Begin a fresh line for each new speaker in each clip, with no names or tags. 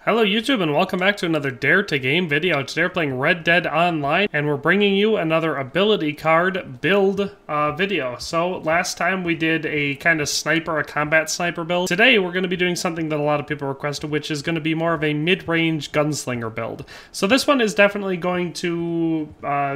Hello YouTube and welcome back to another Dare to Game video. Today we're playing Red Dead Online and we're bringing you another ability card build video. So last time we did a kind of sniper, a combat sniper build. Today we're going to be doing something that a lot of people requested, which is going to be more of a mid-range gunslinger build. So this one is definitely going to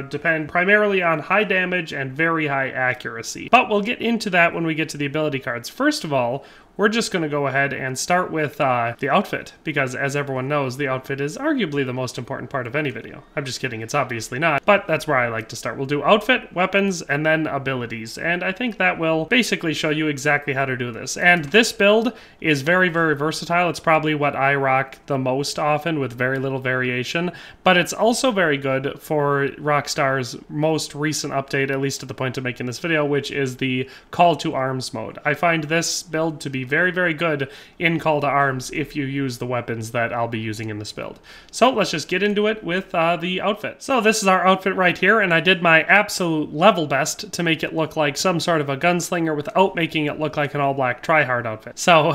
depend primarily on high damage and very high accuracy. But we'll get into that when we get to the ability cards. First of all, we're just going to go ahead and start with the outfit, because as everyone knows, the outfit is arguably the most important part of any video. I'm just kidding, it's obviously not, but that's where I like to start. We'll do outfit, weapons, and then abilities, and I think that will basically show you exactly how to do this. And this build is very, very versatile. It's probably what I rock the most often with very little variation, but it's also very good for Rockstar's most recent update, at least at the point of making this video, which is the Call to Arms mode. I find this build to be very, very good in Call to Arms if you use the weapons that I'll be using in this build. So let's just get into it with the outfit. So this is our outfit right here, and I did my absolute level best to make it look like some sort of a gunslinger without making it look like an all-black tryhard outfit. So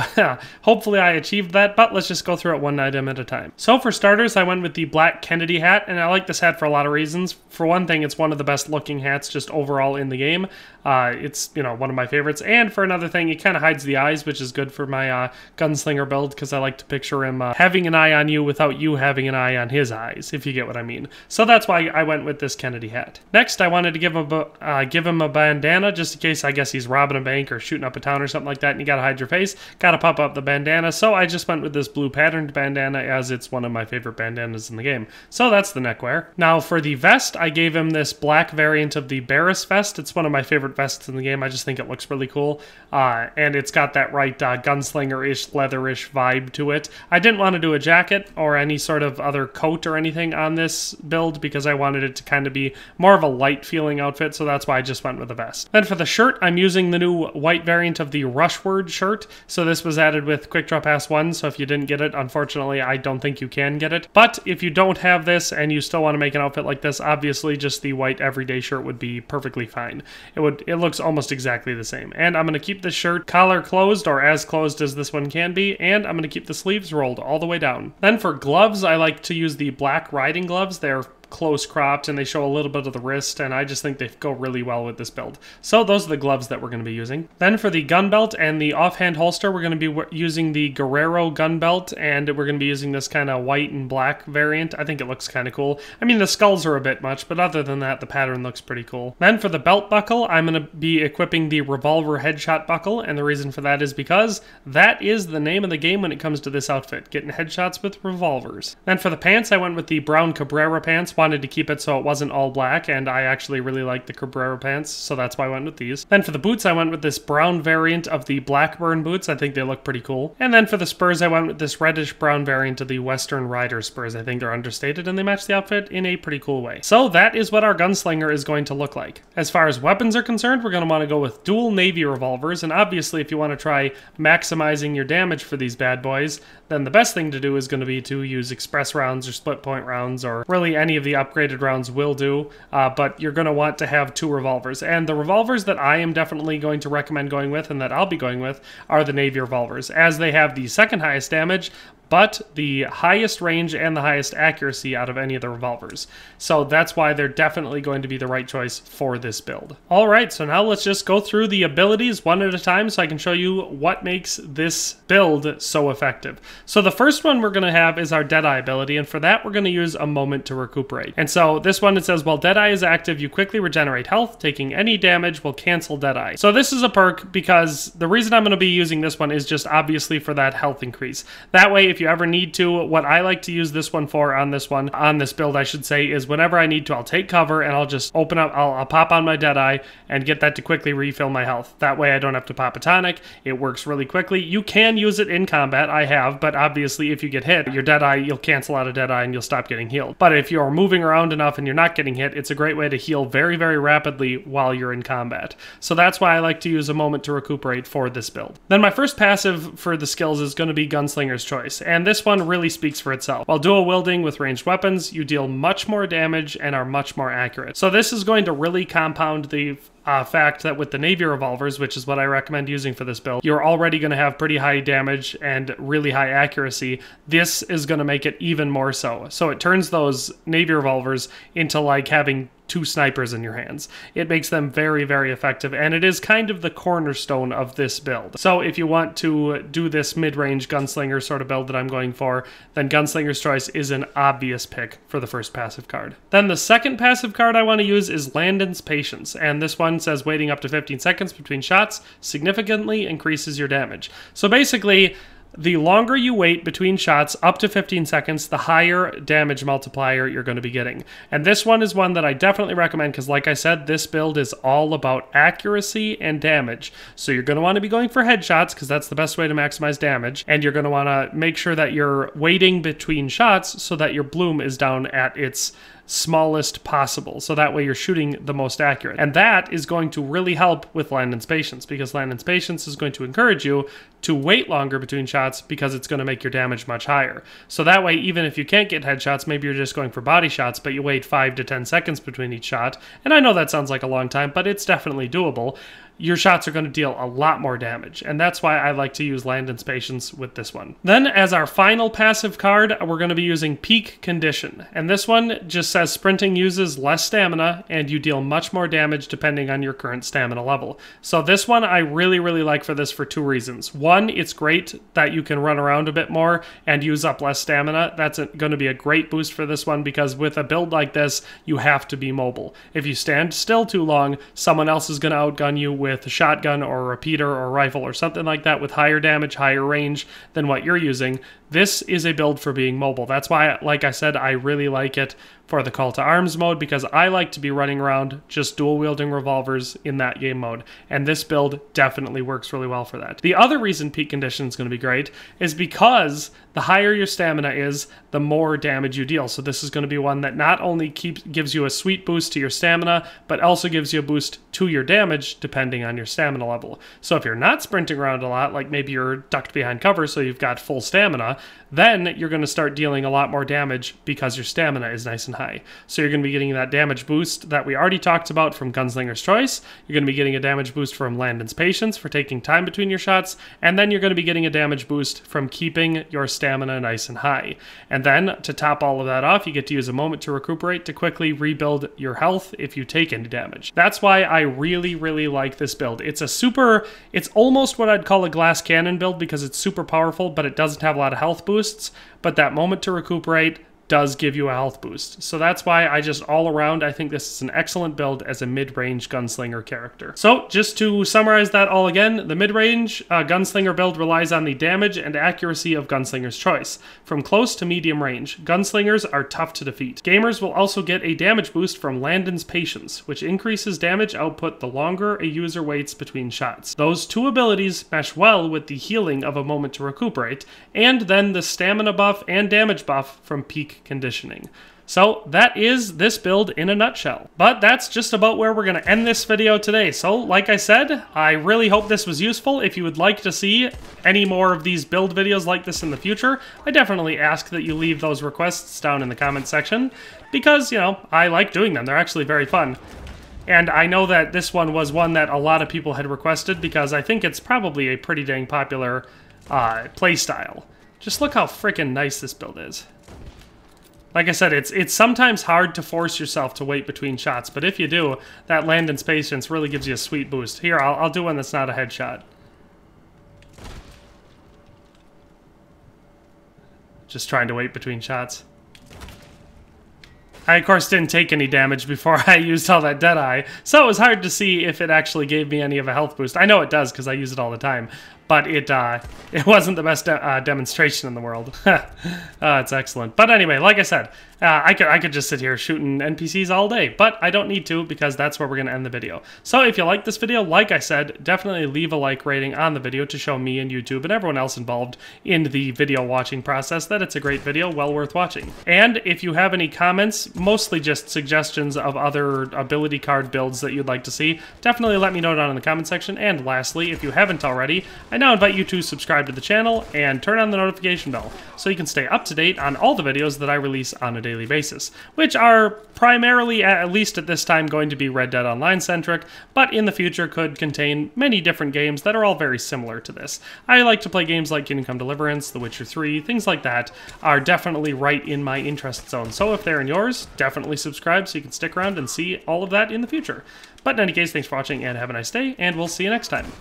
hopefully I achieved that, but let's just go through it one item at a time. So for starters, I went with the black Kennedy hat, and I like this hat for a lot of reasons. For one thing, it's one of the best looking hats just overall in the game. It's, you know, one of my favorites, and for another thing, it kind of hides the eyes, which is good for my gunslinger build, because I like to picture him having an eye on you without you having an eye on his eyes, if you get what I mean. So that's why I went with this Kennedy hat. Next, I wanted to give him a bandana, just in case, I guess, he's robbing a bank or shooting up a town or something like that, and you gotta hide your face, gotta pop up the bandana, so I just went with this blue patterned bandana, as it's one of my favorite bandanas in the game. So that's the neckwear. Now for the vest, I gave him this black variant of the Barris vest. It's one of my favorite vests in the game. I just think it looks really cool, and it's got that right gunslinger-ish, leather-ish vibe to it. I didn't want to do a jacket or any sort of other coat or anything on this build because I wanted it to kind of be more of a light-feeling outfit, so that's why I just went with a vest. Then for the shirt, I'm using the new white variant of the Rushword shirt, so this was added with Quick Draw Pass 1, so if you didn't get it, unfortunately, I don't think you can get it. But if you don't have this and you still want to make an outfit like this, obviously just the white everyday shirt would be perfectly fine. It looks almost exactly the same. And I'm going to keep this shirt collar closed, or as closed as this one can be, and I'm going to keep the sleeves rolled all the way down. Then for gloves, I like to use the black riding gloves. They're close cropped and they show a little bit of the wrist, and I just think they go really well with this build. So those are the gloves that we're going to be using. Then for the gun belt and the offhand holster, we're going to be using the Guerrero gun belt, and we're going to be using this kind of white and black variant. I think it looks kind of cool. I mean, the skulls are a bit much, but other than that, the pattern looks pretty cool. Then for the belt buckle, I'm going to be equipping the revolver headshot buckle, and the reason for that is because that is the name of the game when it comes to this outfit, getting headshots with revolvers. Then for the pants, I went with the brown Cabrera pants. Wanted to keep it so it wasn't all black, and I actually really like the Cabrera pants, so that's why I went with these. Then for the boots, I went with this brown variant of the Blackburn boots. I think they look pretty cool. And then for the spurs, I went with this reddish brown variant of the Western Rider spurs. I think they're understated and they match the outfit in a pretty cool way. So that is what our gunslinger is going to look like. As far as weapons are concerned, we're going to want to go with dual Navy revolvers, and obviously if you want to try maximizing your damage for these bad boys, then the best thing to do is going to be to use express rounds or split point rounds, or really any of the upgraded rounds will do, but you're going to want to have two revolvers. And the revolvers that I am definitely going to recommend going with, and that I'll be going with, are the Navy revolvers, as they have the second highest damage, but the highest range and the highest accuracy out of any of the revolvers. So that's why they're definitely going to be the right choice for this build. Alright, so now let's just go through the abilities one at a time so I can show you what makes this build so effective. So the first one we're going to have is our Deadeye ability, and for that we're going to use a moment to recuperate. And so this one, it says, while Deadeye is active, you quickly regenerate health. Taking any damage will cancel Deadeye. So this is a perk because the reason I'm going to be using this one is just obviously for that health increase. That way, if you ever need to, what I like to use this one for on this build, I should say, is whenever I need to, I'll take cover and I'll just open up, I'll pop on my Deadeye and get that to quickly refill my health. That way I don't have to pop a tonic. It works really quickly. You can use it in combat, I have, but obviously if you get hit, your Deadeye, you'll cancel out a Deadeye and you'll stop getting healed. But if you're moving around enough and you're not getting hit, it's a great way to heal very, very rapidly while you're in combat. So that's why I like to use a moment to recuperate for this build. Then my first passive for the skills is going to be Gunslinger's Choice, and this one really speaks for itself. While dual wielding with ranged weapons, you deal much more damage and are much more accurate. So this is going to really compound the fact that with the Navy revolvers, which is what I recommend using for this build, you're already going to have pretty high damage and really high accuracy. This is going to make it even more so. So it turns those Navy revolvers into like having two snipers in your hands. It makes them very, very effective, and it is kind of the cornerstone of this build. So if you want to do this mid-range gunslinger sort of build that I'm going for, then Gunslinger's Choice is an obvious pick for the first passive card. Then the second passive card I want to use is Linde's Patience, and this one says waiting up to 15 seconds between shots significantly increases your damage. So basically, the longer you wait between shots, up to 15 seconds, the higher damage multiplier you're going to be getting. And this one is one that I definitely recommend because, like I said, this build is all about accuracy and damage. So you're going to want to be going for headshots because that's the best way to maximize damage. And you're going to want to make sure that you're waiting between shots so that your bloom is down at its smallest possible, so that way you're shooting the most accurate. And that is going to really help with Linde's Patience, because Linde's Patience is going to encourage you to wait longer between shots because it's going to make your damage much higher. So that way, even if you can't get headshots, maybe you're just going for body shots, but you wait 5 to 10 seconds between each shot, and I know that sounds like a long time, but it's definitely doable. Your shots are going to deal a lot more damage, and that's why I like to use Linde's Patience with this one. Then, as our final passive card, we're going to be using Peak Condition, and this one just says sprinting uses less stamina, and you deal much more damage depending on your current stamina level. So this one I really, really like for this for two reasons. One, it's great that you can run around a bit more and use up less stamina. That's going to be a great boost for this one, because with a build like this, you have to be mobile. If you stand still too long, someone else is going to outgun you with a shotgun or a repeater or a rifle or something like that with higher damage, higher range than what you're using. This is a build for being mobile. That's why, like I said, I really like it for the call to arms mode, because I like to be running around just dual wielding revolvers in that game mode, and this build definitely works really well for that. The other reason Peak Condition is going to be great is because the higher your stamina is, the more damage you deal. So this is going to be one that not only gives you a sweet boost to your stamina, but also gives you a boost to your damage depending on your stamina level. So if you're not sprinting around a lot, like maybe you're ducked behind cover so you've got full stamina, then you're going to start dealing a lot more damage because your stamina is nice and high. So you're going to be getting that damage boost that we already talked about from Gunslinger's Choice. You're going to be getting a damage boost from Linde's Patience for taking time between your shots, and then you're going to be getting a damage boost from keeping your stamina nice and high. And then to top all of that off, you get to use a moment to recuperate to quickly rebuild your health if you take any damage. That's why I really, really like this build. It's almost what I'd call a glass cannon build, because it's super powerful, but it doesn't have a lot of health boosts, but that moment to recuperate does give you a health boost. So that's why I just all around, I think this is an excellent build as a mid-range gunslinger character. So just to summarize that all again, the mid-range gunslinger build relies on the damage and accuracy of Gunslinger's Choice. From close to medium range, gunslingers are tough to defeat. Gamers will also get a damage boost from Linde's Patience, which increases damage output the longer a user waits between shots. Those two abilities mesh well with the healing of a moment to recuperate, and then the stamina buff and damage buff from Peak Conditioning. So that is this build in a nutshell. But that's just about where we're going to end this video today. So like I said, I really hope this was useful. If you would like to see any more of these build videos like this in the future, I definitely ask that you leave those requests down in the comment section, because, you know, I like doing them. They're actually very fun. And I know that this one was one that a lot of people had requested, because I think it's probably a pretty dang popular playstyle. Just look how freaking nice this build is. Like I said, it's sometimes hard to force yourself to wait between shots, but if you do, that Linde's Patience really gives you a sweet boost. Here, I'll do one that's not a headshot. Just trying to wait between shots. I, of course, didn't take any damage before I used all that Deadeye, so it was hard to see if it actually gave me any of a health boost. I know it does, because I use it all the time, but it wasn't the best demonstration in the world. It's excellent. But anyway, like I said, I could just sit here shooting NPCs all day, but I don't need to, because that's where we're going to end the video. So if you like this video, like I said, definitely leave a like rating on the video to show me and YouTube and everyone else involved in the video watching process that it's a great video, well worth watching. And if you have any comments, mostly just suggestions of other ability card builds that you'd like to see, definitely let me know down in the comment section. And lastly, if you haven't already, I'd I now invite you to subscribe to the channel and turn on the notification bell so you can stay up to date on all the videos that I release on a daily basis, which are primarily, at least at this time, going to be Red Dead Online centric, but in the future could contain many different games that are all very similar to this. I like to play games like Kingdom Come Deliverance, The Witcher 3, things like that are definitely right in my interest zone. So if they're in yours, definitely subscribe so you can stick around and see all of that in the future. But in any case, thanks for watching and have a nice day, and we'll see you next time.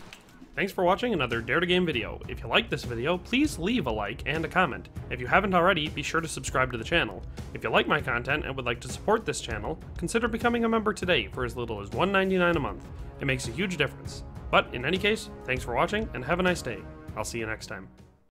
Thanks for watching another Dare to Game video. If you liked this video, please leave a like and a comment. If you haven't already, be sure to subscribe to the channel. If you like my content and would like to support this channel, consider becoming a member today for as little as $1.99 a month. It makes a huge difference. But in any case, thanks for watching and have a nice day. I'll see you next time.